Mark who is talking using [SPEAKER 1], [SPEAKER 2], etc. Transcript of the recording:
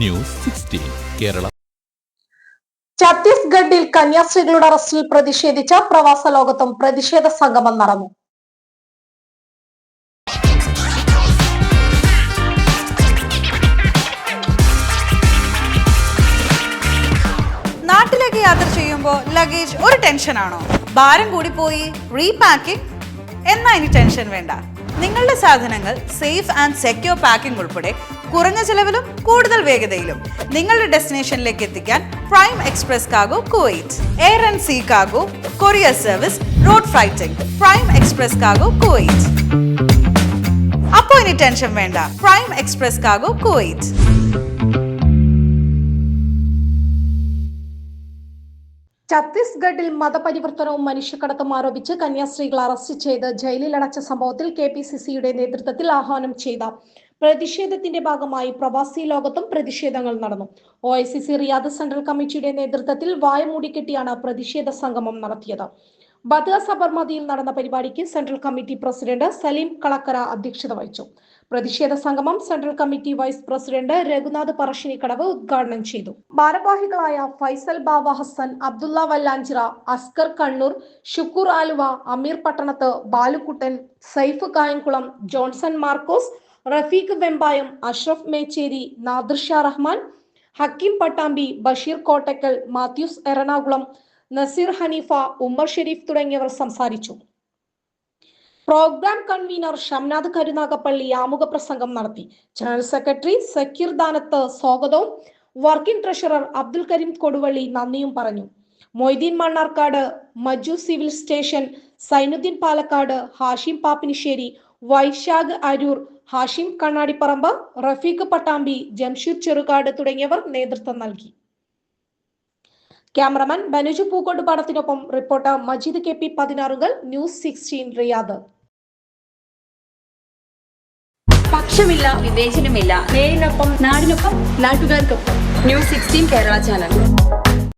[SPEAKER 1] News 16 Kerala.
[SPEAKER 2] ഛത്തീസ്ഗഡിൽ കന്യാസ്ത്രീകളുടെ അറസ്റ്റിൽ പ്രതിഷേധിച്ച പ്രവാസ ലോകത്തും പ്രതിഷേധ സംഗമം നടന്നു.
[SPEAKER 3] നാട്ടിലേക്ക് യാത്ര ചെയ്യുമ്പോൾ ലഗേജ് ഒരു ടെൻഷനാണോ? ഭാരം കൂടി പോയി റീപാക്കിംഗ് എന്നാ ഇനി ടെൻഷൻ വേണ്ട. നിങ്ങളുടെ സാധനങ്ങൾ സേഫ് ആൻഡ് സെക്യൂർ പാക്കിംഗ് ഉൾപ്പെടെ കുറഞ്ഞ ചെലവിലും കൂടുതൽ വേഗതയിലും നിങ്ങളുടെ ഡെസ്റ്റിനേഷനിലേക്ക് എത്തിക്കാൻ prime express cargo Kuwait. Air and sea cargo, courier service, road freighting. Prime express cargo Kuwait. അപ്പോ ഇനി ടെൻഷൻ വേണ്ട. Prime express cargo Kuwait.
[SPEAKER 2] ഛത്തീസ്ഗഡിൽ മതപരിവർത്തനവും മനുഷ്യക്കടത്തും ആരോപിച്ച് കന്യാസ്ത്രീകൾ അറസ്റ്റ് ചെയ്ത് ജയിലിൽ അടച്ച സംഭവത്തിൽ KPCCയുടെ നേതൃത്വത്തിൽ ആഹ്വാനം ചെയ്ത പ്രതിഷേധത്തിന്റെ ഭാഗമായി പ്രവാസി ലോകത്തും പ്രതിഷേധങ്ങൾ നടന്നു. OICC റിയാദ് സെൻട്രൽ കമ്മിറ്റിയുടെ നേതൃത്വത്തിൽ വായ മൂടിക്കെട്ടിയാണ് പ്രതിഷേധ സംഗമം നടത്തിയത്. ബദ്ഗ സബർമതിയിൽ നടന്ന പരിപാടിക്ക് central committee president Salim Kalakkara അധ്യക്ഷത വഹിച്ചു. പ്രതിഷേധ സംഗമം central committee vice president Raghunath Parassinikkadavu ഉദ്ഘാടനം ചെയ്തു. ഭാരവാഹികളായ ഫൈസൽ ബാവ ഹസൻ, അബ്ദുള്ള വല്ലാഞ്ചിറ, അസ്കർ കണ്ണൂർ, ഷുക്കൂർ ആലുവ, അമീർ പട്ടണത്ത്, ബാലുക്കുട്ടൻ, സൈഫ് കായംകുളം, ജോൺസൺ മാർക്കോസ്, റഫീഖ് വെമ്പായം, അഷ്റഫ് മേച്ചേരി, നാദിർ ഷാ റഹ്മാൻ, ഹക്കീം പട്ടാമ്പി, ബഷീർ കോട്ടക്കൽ, മാത്യൂസ് എറണാകുളം, നസീർ ഹനീഫ, ഉമ്മർ ഷെരീഫ് തുടങ്ങിയവർ സംസാരിച്ചു. പ്രോഗ്രാം കൺവീനർ ഷംനാഥ് കരുനാഗപ്പള്ളി ആമുഖ പ്രസംഗം നടത്തി. ജനറൽ സെക്രട്ടറി സക്കീർ ദാനത്ത് സ്വാഗതവും വർക്കിംഗ് ട്രഷറർ അബ്ദുൽ കരീം കൊടുവള്ളി നന്ദിയും പറഞ്ഞു. മൊയ്തീൻ മണ്ണാർക്കാട്, മജു സിവിൽ സ്റ്റേഷൻ, സൈനുദ്ദീൻ പാലക്കാട്, ഹാഷിം പാപ്പിനിശ്ശേരി, വൈശാഖ് അരൂർ, ഹാഷിം കണ്ണാടിപ്പറമ്പ്, റഫീഖ് പട്ടാമ്പി, ജംഷീദ് ചെറുകാട് തുടങ്ങിയവർ നേതൃത്വം നൽകി. ക്യാമറമാൻ ബനുജു പൂക്കോട് പാടത്തിനൊപ്പം reporter Majeed KP 16 news 16 Riyadh.
[SPEAKER 4] പക്ഷമില്ല, വിവേചനമില്ല. നേരിനൊപ്പം, നാടിനൊപ്പം, നാട്ടുകാർക്കൊപ്പം. News 16 Kerala channel.